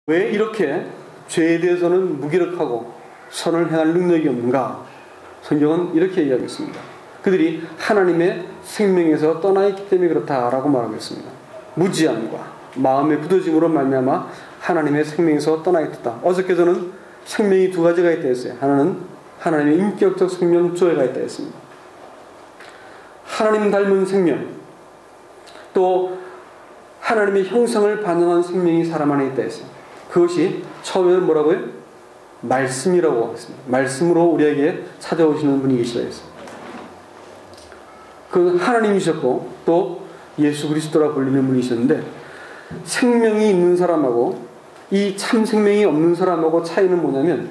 왜 이렇게 죄에 대해서는 무기력하고 선을 행할 능력이 없는가? 성경은 이렇게 이야기했습니다. 그들이 하나님의 생명에서 떠나 있기 때문에 그렇다라고 말하고 있습니다. 무지함과 마음의 굳어짐으로 말미암아 하나님의 생명에서 떠나 있다. 어저께서는 생명이 두 가지가 있다 했어요. 하나는 하나님의 인격적 생명 조회가 있다 했습니다. 하나님 닮은 생명, 또 하나님의 형상을 반영한 생명이 사람 안에 있다 했어요. 그것이 처음에는 뭐라고요? 말씀이라고 했습니다. 말씀으로 우리에게 찾아오시는 분이 계시다 했어요. 그 하나님이셨고 또 예수 그리스도라 불리는 분이셨는데, 생명이 있는 사람하고 이 참 생명이 없는 사람하고 차이는 뭐냐면,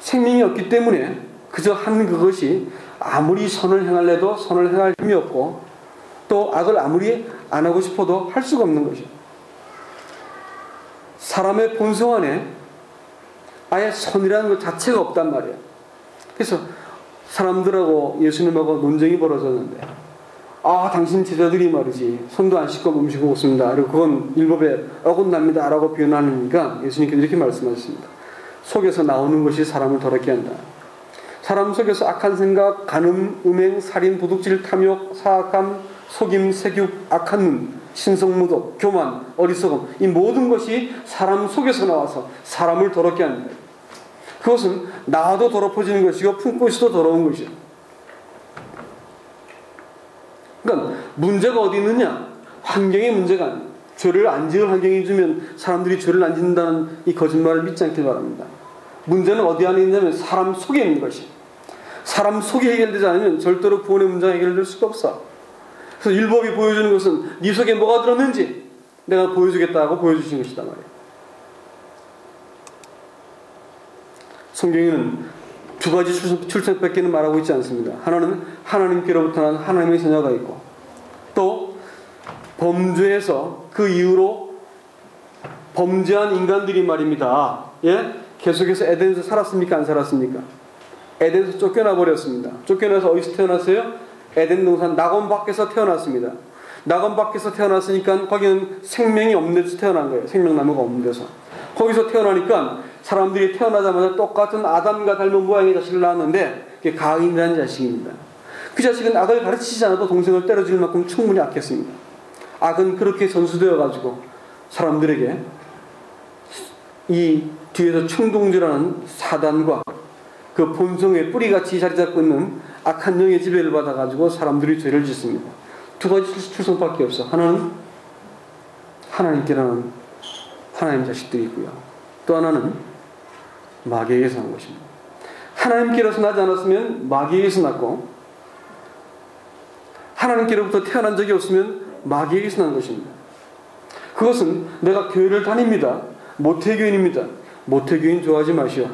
생명이 없기 때문에 그저 한 그것이 아무리 선을 행할래도 선을 행할 힘이 없고, 또 악을 아무리 안 하고 싶어도 할 수가 없는 것이죠. 사람의 본성 안에 아예 선이라는 것 자체가 없단 말이에요. 그래서 사람들하고 예수님하고 논쟁이 벌어졌는데, 당신 제자들이 말이지 손도 안 씻고 음식을 먹습니다. 그리고 그건 율법에 어긋납니다 라고 표현하니까 예수님께서 이렇게 말씀하셨습니다. 속에서 나오는 것이 사람을 더럽게 한다. 사람 속에서 악한 생각, 간음, 음행, 살인, 도둑질, 탐욕, 사악함, 속임, 세균, 악한 눈, 신성무도, 교만, 어리석음, 이 모든 것이 사람 속에서 나와서 사람을 더럽게 합니다. 그것은 나도 더럽어지는 것이고 품고 있어도 더러운 것이죠. 그러니까 문제가 어디 있느냐? 환경의 문제가 아니에요. 죄를 안 지을 환경이 주면 사람들이 죄를 안 짓는다는 이 거짓말을 믿지 않길 바랍니다. 문제는 어디 안에 있냐면 사람 속에 있는 것이. 사람 속이 해결되지 않으면 절대로 구원의 문제가 해결될 수가 없어. 그래서 율법이 보여주는 것은 네 속에 뭐가 들었는지 내가 보여주겠다고 보여주신 것이다 말이에요. 성경에는 두 가지 출생밖에는 말하고 있지 않습니다. 하나는 하나님께로부터 난 하나님의 자녀가 있고, 또 범죄에서 그 이후로 범죄한 인간들이 말입니다. 계속해서 에덴에서 살았습니까? 안 살았습니까? 에덴에서 쫓겨나 버렸습니다. 쫓겨나서 어디서 태어났어요? 에덴 동산 낙원 밖에서 태어났습니다. 낙원 밖에서 태어났으니까 거기는 생명이 없는 데서 태어난 거예요. 생명나무가 없는 데서. 거기서 태어나니까 사람들이 태어나자마자 똑같은 아담과 닮은 모양의 자식을 낳았는데, 그게 가인이라는 자식입니다. 그 자식은 악을 가르치지 않아도 동생을 때려줄 만큼 충분히 악했습니다. 악은 그렇게 전수되어 가지고 사람들에게 이 뒤에서 충동질하는 사단과 그 본성의 뿌리같이 자리 잡고 있는 악한 영의 지배를 받아가지고 사람들이 죄를 짓습니다. 두 가지 출생밖에 없어. 하나는 하나님께라는 하나님 자식들이 있고요. 또 하나는 마귀에게서 난 것입니다. 하나님께로서 나지 않았으면 마귀에게서 났고, 하나님께로부터 태어난 적이 없으면 마귀에게서 난 것입니다. 그것은 내가 교회를 다닙니다. 모태교인입니다. 모태교인 좋아하지 마시오.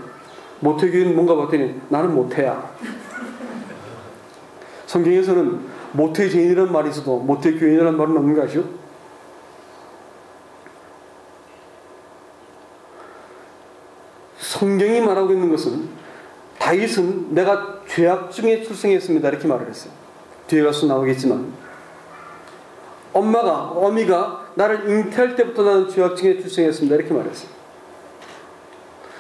모태교인 뭔가 봤더니 나는 모태야. 성경에서는 모태죄인이라는 말이 있어도 모태교인이라는 말은 없는 거 아시오? 성경이 말하고 있는 것은 다윗은 내가 죄악 중에 출생했습니다 이렇게 말을 했어요. 뒤에 가서 나오겠지만 어미가 나를 잉태할 때부터 나는 죄악 중에 출생했습니다 이렇게 말했어요.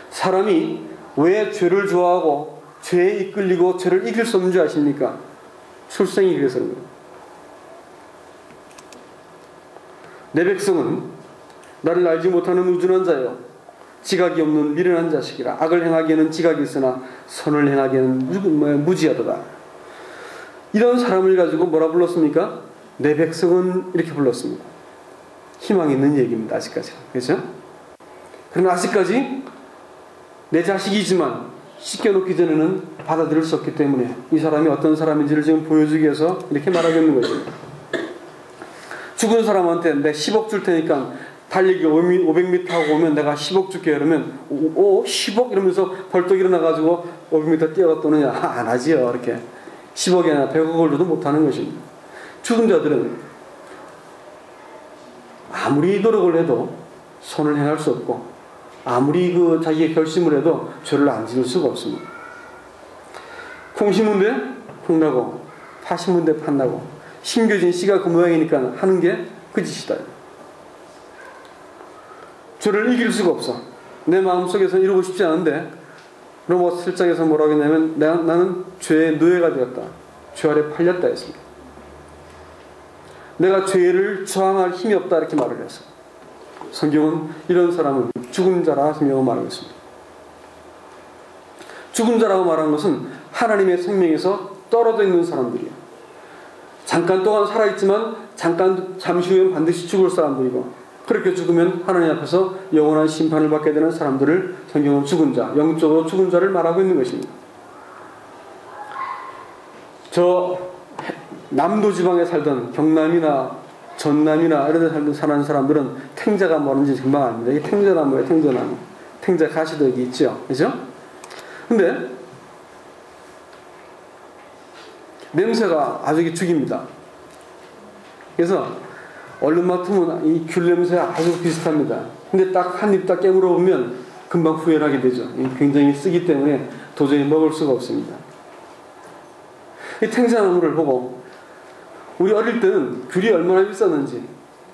사람이 왜 죄를 좋아하고 죄에 이끌리고 죄를 이길 수 없는 줄 아십니까? 출생이 그래서 그런 거예요. 내 백성은 나를 알지 못하는 우둔한 자요, 지각이 없는 미련한 자식이라. 악을 행하기에는 지각이 있으나 선을 행하기에는 무지하도다. 이런 사람을 가지고 뭐라 불렀습니까? 내 백성은 이렇게 불렀습니다. 희망이 있는 얘기입니다. 아직까지. 그렇죠? 그러나 아직까지 내 자식이지만 씻겨놓기 전에는 받아들일 수 없기 때문에 이 사람이 어떤 사람인지를 지금 보여주기 위해서 이렇게 말하고 있는 것입니다. 죽은 사람한테 내 10억 줄 테니까 달리기 500m 하고 오면 내가 10억 줄게. 그러면 10억? 이러면서 벌떡 일어나가지고 500m 뛰어갔더니 안 하지요. 이렇게 10억이나 100억을 줘도 못하는 것입니다. 죽은 자들은 아무리 노력을 해도 선을 행할 수 없고, 아무리 자기의 결심을 해도 죄를 안 지을 수가 없습니다. 콩 심은 데 콩 나고, 파 심은 데 팥 나고, 심겨진 씨가 그 모양이니까 하는 게 그 짓이다. 죄를 이길 수가 없어. 내 마음속에서 이루고 싶지 않은데 로마 7장에서 뭐라고 했냐면 나는 죄의 노예가 되었다. 죄 아래 팔렸다 했습니다. 내가 죄를 저항할 힘이 없다 이렇게 말을 했어요. 성경은 이런 사람은 죽은 자라 성경은 말하고 있습니다. 죽은 자라고 말하는 것은 하나님의 생명에서 떨어져 있는 사람들이에요. 잠깐 동안 살아있지만 잠시 후엔 반드시 죽을 사람들이고, 그렇게 죽으면 하나님 앞에서 영원한 심판을 받게 되는 사람들을 성경은 죽은 자, 영적으로 죽은 자를 말하고 있는 것입니다. 저 남도 지방에 살던 경남이나 전남이나 이런 데 사는 사람들은 탱자가 뭐는지 금방 압니다. 이게 탱자나무예요. 탱자나무. 탱자 가시도 여기 있죠. 그죠? 근데 냄새가 아주 죽입니다. 그래서 얼른 맡으면 이 귤 냄새가 아주 비슷합니다. 근데 딱 한 입 딱 깨물어 보면 금방 후회하게 되죠. 굉장히 쓰기 때문에 도저히 먹을 수가 없습니다. 이 탱자나무를 보고 우리 어릴 때는 귤이 얼마나 비쌌는지,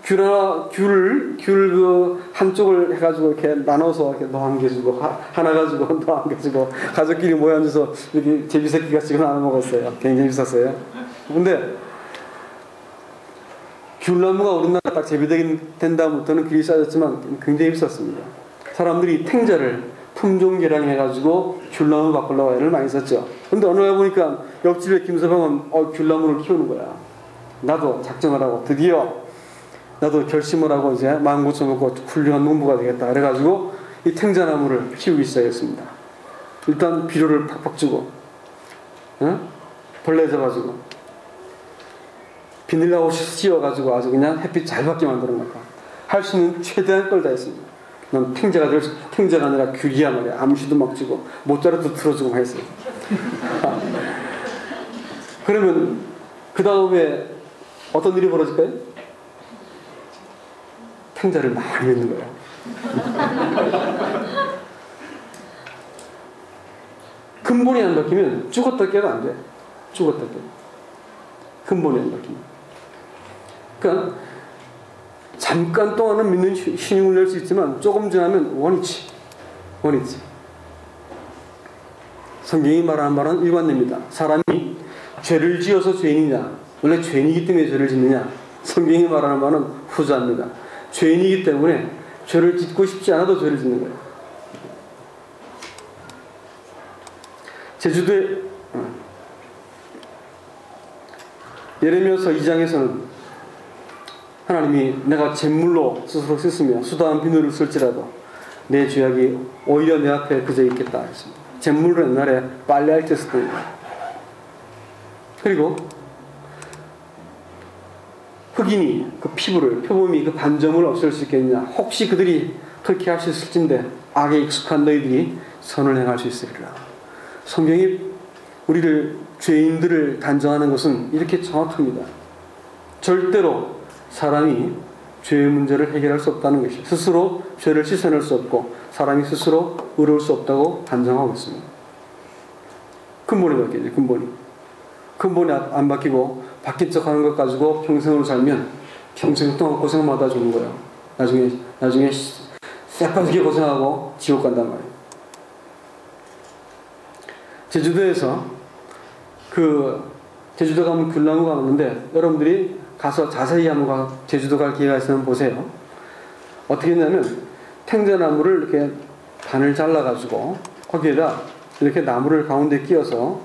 귤을 그 한쪽을 해가지고 이렇게 나눠서 이렇게 너 한 개 주고 하나 가지고 너 한 개 주고 가족끼리 모여 앉아서 이렇게 제비새끼같이 나눠 먹었어요. 굉장히 비쌌어요. 근데 귤나무가 우리나라 딱 재배된 다음부터는 귤이 싸졌지만 굉장히 비쌌습니다. 사람들이 탱자를 품종 개량해가지고 귤나무 바꾸려고 애를 많이 썼죠. 근데 어느 날 보니까 옆집에 김서방은 귤나무를 키우는 거야. 나도 작정을 하고 드디어 나도 결심을 하고 이제 마음고쳐 먹고 훌륭한 농부가 되겠다. 그래가지고 이 탱자나무를 키우기 시작했습니다. 일단 비료를 팍팍 주고, 벌레 잡아주고, 비닐하우스 씌워가지고 아주 그냥 햇빛 잘 받게 만드는 것 같아. 할 수 있는 최대한 걸 다 했습니다. 난 탱자가 아니라 귤이야 말이야. 암시도 막 주고 모짜르트 틀어주고 했어요. 그러면 그 다음에 어떤 일이 벌어질까요? 탱자를 많이 맺는 거예요. 근본이 안 바뀌면 죽었다 깨도 안 돼. 죽었다 깨도. 근본이 안 바뀌면. 그러니까 잠깐 동안은 믿는 힘을 낼 수 있지만 조금 지나면 원위치. 성경이 말하는 말은 일관됩니다. 사람이 죄를 지어서 죄인이냐, 원래 죄인이기 때문에 죄를 짓느냐. 성경이 말하는 말은 후자입니다. 죄인이기 때문에 죄를 짓고 싶지 않아도 죄를 짓는 거예요. 제주도에 예레미야서 2장에서는 하나님이 내가 잿물로 스스로 씻으며 수다한 비누를 쓸지라도 내 죄악이 오히려 내 앞에 그저 있겠다 했습니다. 잿물로 옛날에 빨래할 때 쓰던 거예요. 그리고 흑인이 그 피부를, 표범이 그 반점을 없앨 수 있겠느냐. 혹시 그들이 그렇게 할 수 있을진데 악에 익숙한 너희들이 선을 행할 수 있으리라. 성경이 우리를, 죄인들을 단정하는 것은 이렇게 정확합니다. 절대로 사람이 죄의 문제를 해결할 수 없다는 것이에요. 스스로 죄를 씻어낼 수 없고 사람이 스스로 의로울 수 없다고 단정하고 있습니다. 근본이 바뀌죠. 근본이 안 바뀌고 바뀐 척하는 것 가지고 평생을 살면 평생 동안 고생마다 주는 거예요. 나중에 새빠지게 고생하고 지옥 간단 말이에요. 제주도에서 제주도 가면 귤나무가 있는데 여러분들이 가서 자세히 한번 제주도 갈 기회가 있으면 보세요. 어떻게 했냐면 탱자나무를 이렇게 반을 잘라가지고 거기에다 이렇게 나무를 가운데 끼워서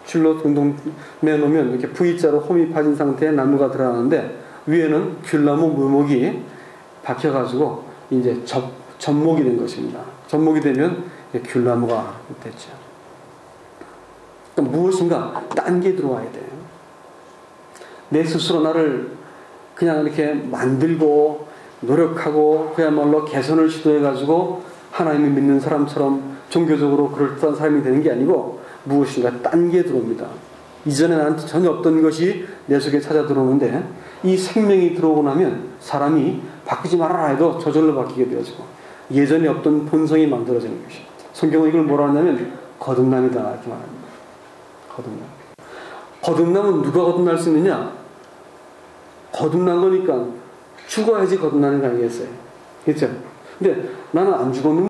줄로 동동 매놓으면 이렇게 V자로 홈이 파진 상태의 나무가 들어가는데 위에는 귤나무 묘목이 박혀가지고 이제 접목이 된 것입니다. 접목이 되면 귤나무가 됐죠. 그러니까 무엇인가 딴 게 들어와야 돼요. 내 스스로 나를 그냥 이렇게 만들고 노력하고 그야말로 개선을 시도해가지고 하나님을 믿는 사람처럼 종교적으로 그럴듯한 사람이 되는 게 아니고 무엇인가 딴 게 들어옵니다. 이전에 나한테 전혀 없던 것이 내 속에 찾아 들어오는데 이 생명이 들어오고 나면 사람이 바꾸지 말아라 해도 저절로 바뀌게 되어지고 예전에 없던 본성이 만들어지는 것이. 성경은 이걸 뭐라 하냐면 거듭남이다 이렇게 말합니다. 거듭남은 누가 거듭날 수 있느냐? 거듭난 거니까 죽어야지 거듭나는 거 아니겠어요? 그렇죠? 근데 나는 안 죽었는데